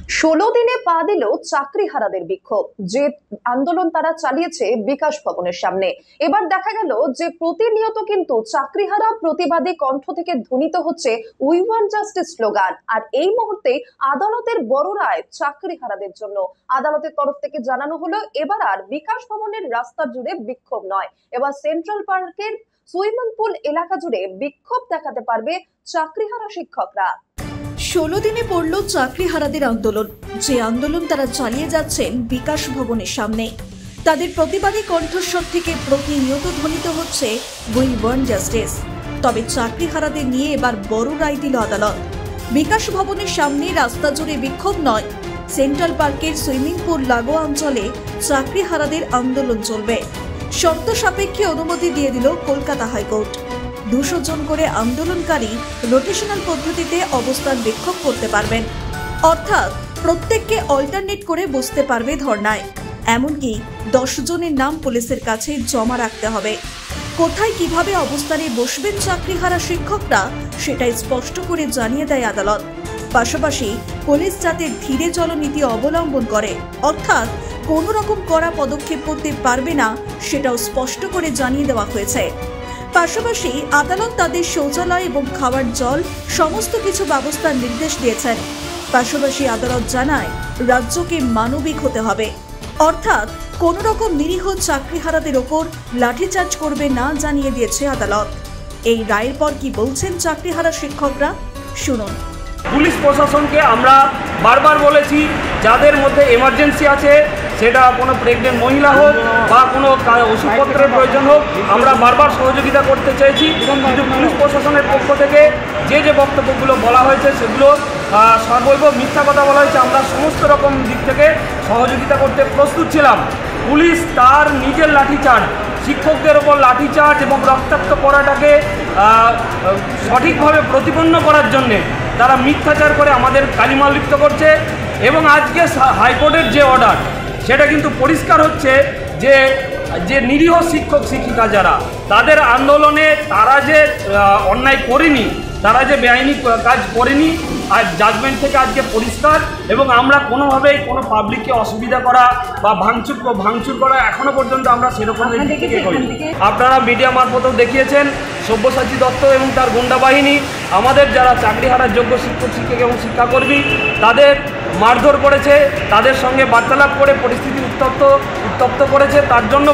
16 দিনে পা দিল চাকরিহারাদের বিক্ষোভ। যে আন্দোলন তারা চালিয়েছে বিকাশ ভবনের সামনে, এবার দেখা গেল যে প্রতিনিয়ত কিন্তু চাকরিহারা প্রতিবাদী কণ্ঠ থেকে ধ্বনিত হচ্ছে উই ওয়ান্ট জাস্টিস স্লোগান। আর এই মুহূর্তে আদালতের বড় রায় চাকরিহারাদের জন্য। আদালতের তরফ থেকে জানানো হলো এবার আর বিকাশ ভবনের রাস্তা জুড়ে বিক্ষোভ নয়, এবার সেন্ট্রাল পার্কের সুইমিং পুল এলাকা জুড়ে বিক্ষোভ দেখাতে পারবে চাকরিহারা শিক্ষকরা। 16 দিনে পড়ল চাকরিহারাদের আন্দোলন। যে আন্দোলন তারা চালিয়ে যাচ্ছেন বিকাশ ভবনের সামনে। তাদের প্রতিবাদী কণ্ঠস্বর থেকে প্রতিনিয়ত ধ্বনিত হচ্ছে উই ওয়ান্ট জাস্টিস। তবে চাকরিহারাদের নিয়ে এবার বড় রায় দিল আদালত। বিকাশ ভবনের সামনে রাস্তা জুড়ে বিক্ষোভ নয়, সেন্ট্রাল পার্কের সুইমিং পুল লাগোয়া অঞ্চলে চাকরিহারাদের আন্দোলন চলবে। শর্ত সাপেক্ষে অনুমতি দিয়ে দিল কলকাতা হাইকোর্ট। 200 জন করে আন্দোলনকারী রোটেশনাল পদ্ধতিতে অবস্থান বিক্ষোভ করতে পারবেন, অর্থাৎ প্রত্যেককে অল্টারনেট করে বসতে পারবে ধর্নায়। এমনকি 10 জনের নাম পুলিশের কাছে জমা রাখতে হবে। কোথায় কিভাবে অবস্থানে বসবেন চাকরিহারা শিক্ষকরা সেটাই স্পষ্ট করে জানিয়ে দেয় আদালত। পাশাপাশি পুলিশ যাতে ধীরে চলনীতি অবলম্বন করে, অর্থাৎ কোনো রকম কড়া পদক্ষেপ করতে পারবে না, সেটাও স্পষ্ট করে জানিয়ে দেওয়া হয়েছে। পাশাপাশি আদালত তাদের শৌচালয় এবং খাওয়ার জল সমস্ত কিছু ব্যবস্থার নির্দেশ দিয়েছেন। পাশাপাশি আদালত জানায় রাজ্যকে মানবিক হতে হবে, অর্থাৎ কোন রকম নিরীহ চাকরিহারাদের ওপর লাঠিচার্জ করবে না জানিয়ে দিয়েছে আদালত। এই রায়ের পর কি বলছেন চাকরিহারা শিক্ষকরা, শুনুন। পুলিশ প্রশাসনকে আমরা বারবার বলেছি, যাদের মধ্যে এমার্জেন্সি আছে, সেটা কোনো প্রেগনেন্ট মহিলা হোক বা কোনো ওষুধপত্রের প্রয়োজন হোক, আমরা বারবার সহযোগিতা করতে চেয়েছি। কিন্তু পুলিশ প্রশাসনের পক্ষ থেকে যে বক্তব্যগুলো বলা হয়েছে সেগুলো সর্বৈব মিথ্যা কথা বলা হয়েছে। আমরা সমস্ত রকম দিক থেকে সহযোগিতা করতে প্রস্তুত ছিলাম। পুলিশ তার নিজের লাঠিচার্জ, শিক্ষকদের ওপর লাঠিচার্জ এবং রক্তাক্ত করাটাকে সঠিকভাবে প্রতিপন্ন করার জন্যে তারা মিথ্যাচার করে আমাদের কালিমা লিপ্ত করছে। এবং আজকে হাইকোর্টের যে অর্ডার, সেটা কিন্তু পরিষ্কার হচ্ছে যে নিরীহ শিক্ষক শিক্ষিকা যারা তাদের আন্দোলনে তারা যে অন্যায় করেনি, তারা যে বেআইনি কাজ করেনি, আর জাজমেন্ট থেকে আজকে পরিষ্কার। এবং আমরা কোনোভাবেই কোনো পাবলিককে অসুবিধা করা বা ভাঙচুর করা এখনো পর্যন্ত আমরা সেরকম দিকে করিনি। আপনারা মিডিয়া মারফতেও দেখিয়েছেন সব্যসাচী দত্ত এবং তার গুন্ডা বাহিনী আমাদের যারা চাকরিহারার যোগ্য শিক্ষক শিক্ষক এবং শিক্ষাকর্মী তাদের মারধর করেছে, তাদের সঙ্গে বার্তালাপ করে পরিস্থিতি উত্তপ্ত করেছে। তার জন্য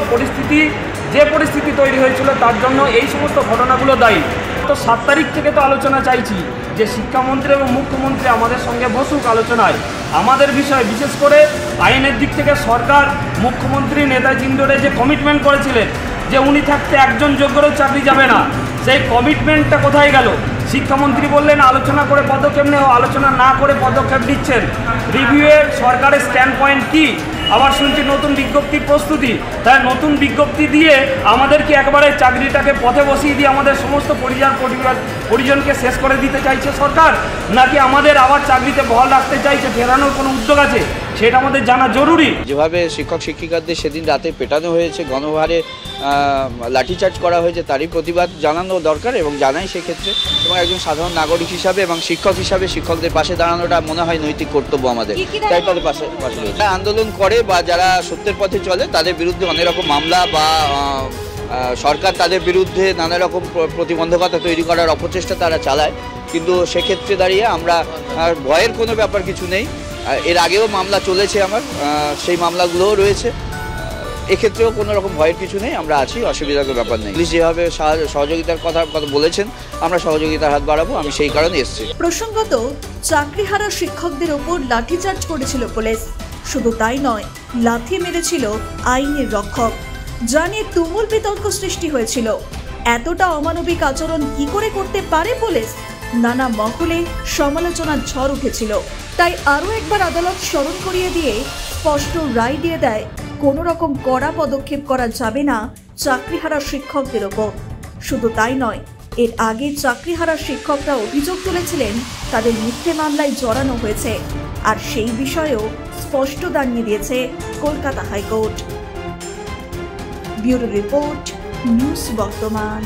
যে পরিস্থিতি তৈরি হয়েছিল তার জন্য এই সমস্ত ঘটনাগুলো দায়ী। তো 7 তারিখ থেকে তো আলোচনা চাইছি যে শিক্ষামন্ত্রী এবং মুখ্যমন্ত্রী আমাদের সঙ্গে বসুক আলোচনায়। আমাদের বিষয় বিশেষ করে আইনের দিক থেকে সরকার, মুখ্যমন্ত্রী নেতাজি ইন্দোরে যে কমিটমেন্ট করেছিলেন যে উনি থাকতে একজন যোগ্যরও চাকরি যাবে না, সেই কমিটমেন্টটা কোথায় গেল? শিক্ষামন্ত্রী বললেন আলোচনা করে পদক্ষেপ নেও, আলোচনা না করে পদক্ষেপ দিচ্ছেন। রিভিউয়ের সরকারের স্ট্যান্ড পয়েন্ট কী? আবার শুনছি নতুন বিজ্ঞপ্তির প্রস্তুতি। তাই নতুন বিজ্ঞপ্তি দিয়ে আমাদেরকে একবারে চাকরিটাকে পথে বসিয়ে দিয়ে আমাদের সমস্ত পরিজনকে শেষ করে দিতে চাইছে সরকার, নাকি আমাদের আবার চাকরিতে বহাল রাখতে চাইছে, ফেরানোর কোনো উদ্যোগ আছে? সেটা আমাদের জানা জরুরি। যেভাবে শিক্ষক শিক্ষিকাদের সেদিন রাতে পেটানো হয়েছে, গণহারে লাঠিচার্জ করা হয়েছে, তারই প্রতিবাদ জানানো দরকার এবং জানাই সেক্ষেত্রে। এবং একজন সাধারণ নাগরিক হিসাবে এবং শিক্ষক হিসাবে শিক্ষকদের পাশে দাঁড়ানোটা মনে হয় নৈতিক কর্তব্য আমাদের। তাই তাদের পাশে আন্দোলন করে বা যারা সত্যের পথে চলে তাদের বিরুদ্ধে অনেক রকম মামলা বা সরকার তাদের বিরুদ্ধে নানা রকম প্রতিবন্ধকতা তৈরি করার অপচেষ্টা তারা চালায়। কিন্তু সেক্ষেত্রে দাঁড়িয়ে আমরা ভয়ের কোনো ব্যাপার কিছু নেই। এর আগেও মামলা চলেছে আমার, সেই মামলাগুলোও রয়েছে। এক্ষেত্রেও কোনো রকম ভয়ের কিছু নেই, আমরা আছি, অসুবিধার কোনো ব্যাপার নেই। পুলিশ যেভাবে সহযোগিতার কথা বলেছেন, আমরা সহযোগিতার হাত বাড়াবো, আমি সেই কারণে এসেছি। প্রসঙ্গত, চাকরিহারা শিক্ষকদের ওপর লাঠিচার্জ করেছিল পুলিশ। শুধু তাই নয়, লাথি মেরেছিল আইনের রক্ষক, যা নিয়ে তুমুল বিতর্ক সৃষ্টি হয়েছিল। এতটা অমানবিক আচরণ কি করে করতে পারে পুলিশ? নানা মহলে সমালোচনার ঝড় উঠেছিল। তাই আরও একবার আদালত স্মরণ করিয়ে দিয়ে স্পষ্ট রায় দিয়ে দেয় কোনো রকম কড়া পদক্ষেপ করা যাবে না চাকরিহারা শিক্ষকদের ওপর। শুধু তাই নয়, এর আগে চাকরিহারা শিক্ষকরা অভিযোগ তুলেছিলেন তাদের মিথ্যে মামলায় জড়ানো হয়েছে, আর সেই বিষয়েও স্পষ্ট জানিয়ে দিয়েছে Kolkata high court. Bureau report, news বর্তমান।